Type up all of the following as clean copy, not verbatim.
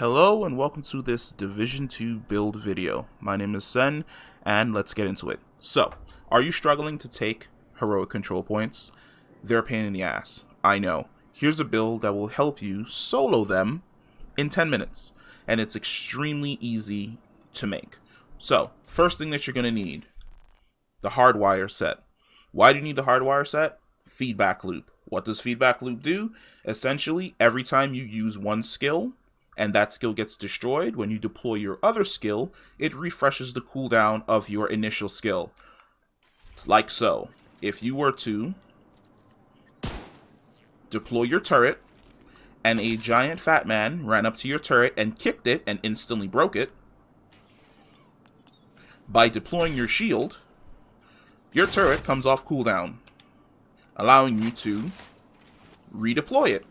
Hello and welcome to this Division 2 build video. My name is Sen and let's get into it. So, are you struggling to take heroic control points? They're a pain in the ass, I know. Here's a build that will help you solo them in 10 minutes, and it's extremely easy to make. So, first thing that you're going to need, the hardwire set. Why do you need the hardwire set? Feedback loop. What does feedback loop do? Essentially, every time you use one skill, and that skill gets destroyed, when you deploy your other skill, it refreshes the cooldown of your initial skill. Like so. If you were to deploy your turret, and a giant fat man ran up to your turret and kicked it and instantly broke it, by deploying your shield, your turret comes off cooldown, allowing you to redeploy it.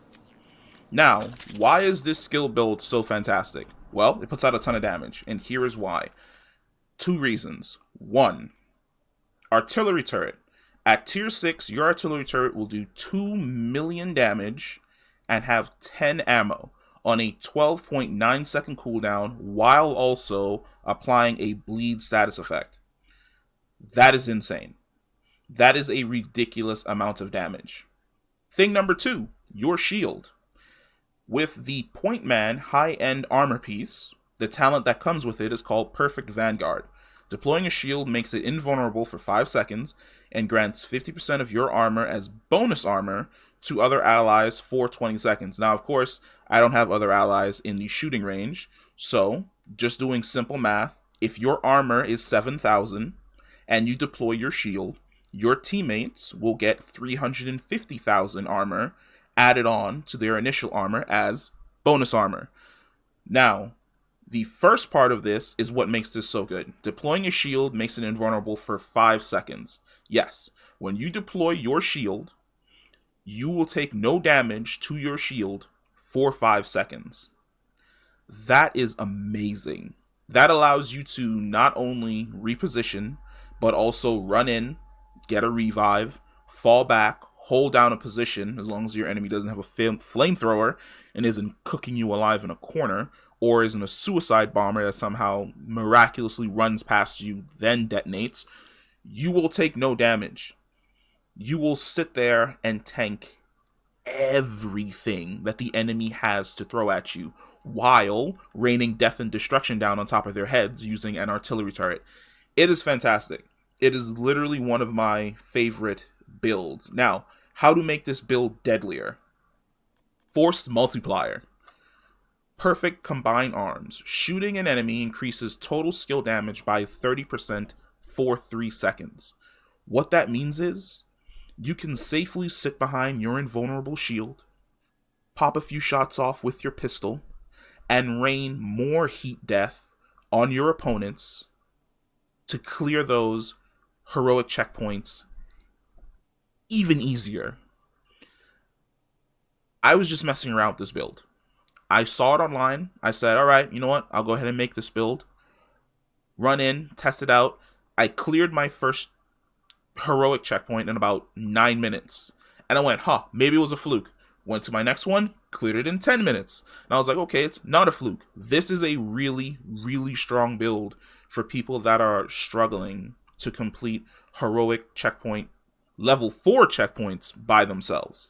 Now, why is this skill build so fantastic? Well, it puts out a ton of damage, and here is why. Two reasons. One, artillery turret. At tier 6, your artillery turret will do 2 million damage and have 10 ammo on a 12.9 second cooldown while also applying a bleed status effect. That is insane. That is a ridiculous amount of damage. Thing number 2, your shield. With the Point Man high-end armor piece, the talent that comes with it is called Perfect Vanguard. Deploying a shield makes it invulnerable for 5 seconds and grants 50% of your armor as bonus armor to other allies for 20 seconds. Now, of course, I don't have other allies in the shooting range, so just doing simple math, if your armor is 7,000 and you deploy your shield, your teammates will get 350,000 armor added on to their initial armor as bonus armor. Now, the first part of this is what makes this so good. Deploying a shield makes it invulnerable for 5 seconds. Yes, when you deploy your shield, you will take no damage to your shield for 5 seconds. That is amazing. That allows you to not only reposition, but also run in, get a revive, fall back, hold down a position, as long as your enemy doesn't have a flamethrower and isn't cooking you alive in a corner, or isn't a suicide bomber that somehow miraculously runs past you, then detonates. You will take no damage. You will sit there and tank everything that the enemy has to throw at you, while raining death and destruction down on top of their heads using an artillery turret. It is fantastic. It is literally one of my favorite builds. Now, how to make this build deadlier? Force multiplier. Perfect combined arms. Shooting an enemy increases total skill damage by 30% for 3 seconds. What that means is, you can safely sit behind your invulnerable shield, pop a few shots off with your pistol, and rain more heat death on your opponents to clear those heroic checkpoints even easier. I was just messing around with this build. I saw it online. I said, alright, you know what? I'll go ahead and make this build. Run in, test it out. I cleared my first heroic checkpoint in about 9 minutes. And I went, maybe it was a fluke. Went to my next one, cleared it in 10 minutes. And I was like, okay, it's not a fluke. This is a really, really strong build for people that are struggling to complete heroic checkpoint level 4 checkpoints by themselves.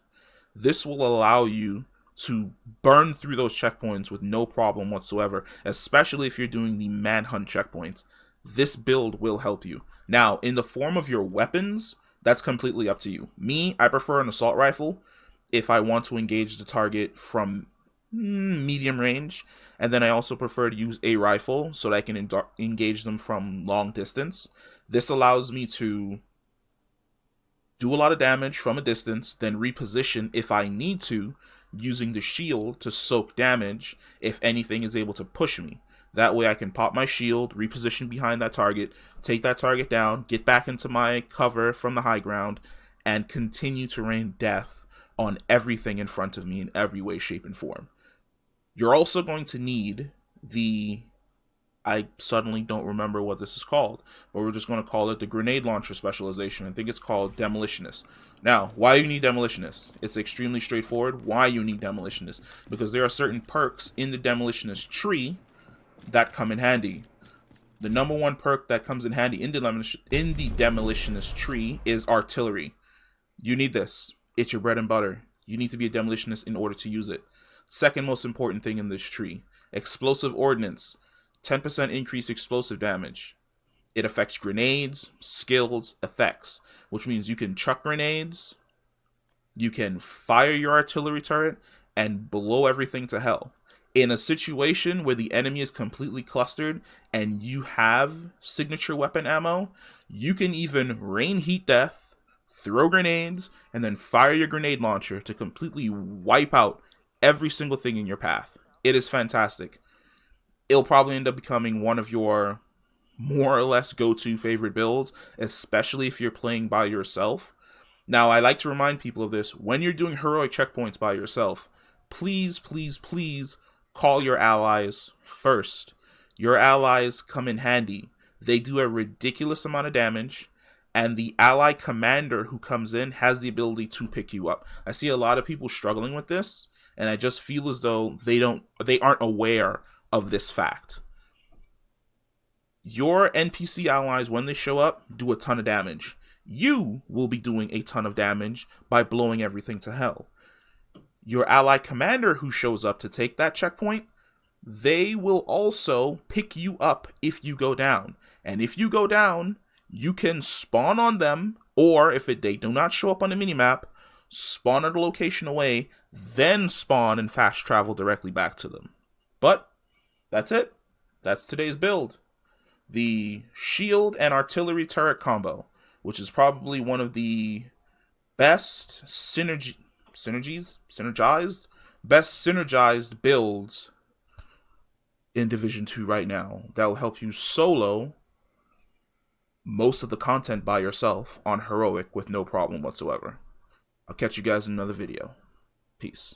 This will allow you to burn through those checkpoints with no problem whatsoever, especially if you're doing the manhunt checkpoints. This build will help you. Now, in the form of your weapons, that's completely up to you. Me, I prefer an assault rifle if I want to engage the target from medium range, and then I also prefer to use a rifle so that I can engage them from long distance. This allows me to do a lot of damage from a distance, then reposition if I need to, using the shield to soak damage if anything is able to push me. That way I can pop my shield, reposition behind that target, take that target down, get back into my cover from the high ground, and continue to rain death on everything in front of me in every way, shape, and form. You're also going to need the I suddenly don't remember what this is called, but we're just going to call it the grenade launcher specialization. I think it's called demolitionist. Now, why you need demolitionist? It's extremely straightforward. Why you need demolitionist? Because there are certain perks in the demolitionist tree that come in handy. The number one perk that comes in handy in the demolitionist tree is artillery. You need this. It's your bread and butter. You need to be a demolitionist in order to use it. Second most important thing in this tree, explosive ordnance. 10% increased explosive damage. It affects grenades, skills, effects, which means you can chuck grenades, you can fire your artillery turret, and blow everything to hell. In a situation where the enemy is completely clustered and you have signature weapon ammo, you can even rain heat death, throw grenades, and then fire your grenade launcher to completely wipe out every single thing in your path. It is fantastic. It'll probably end up becoming one of your more or less go-to favorite builds, especially if you're playing by yourself. Now, I like to remind people of this. When you're doing heroic checkpoints by yourself, please, please, please call your allies first. Your allies come in handy. They do a ridiculous amount of damage, and the ally commander who comes in has the ability to pick you up. I see a lot of people struggling with this, and I just feel as though they aren't aware of this fact. Your NPC allies, when they show up, do a ton of damage. You will be doing a ton of damage by blowing everything to hell. Your ally commander who shows up to take that checkpoint, they will also pick you up if you go down. And if you go down, you can spawn on them, or if they do not show up on the minimap, spawn at a location away, then spawn and fast travel directly back to them. But that's it. That's today's build. The shield and artillery turret combo, which is probably one of the best synergized builds in Division 2 right now. That will help you solo most of the content by yourself on heroic with no problem whatsoever. I'll catch you guys in another video. Peace.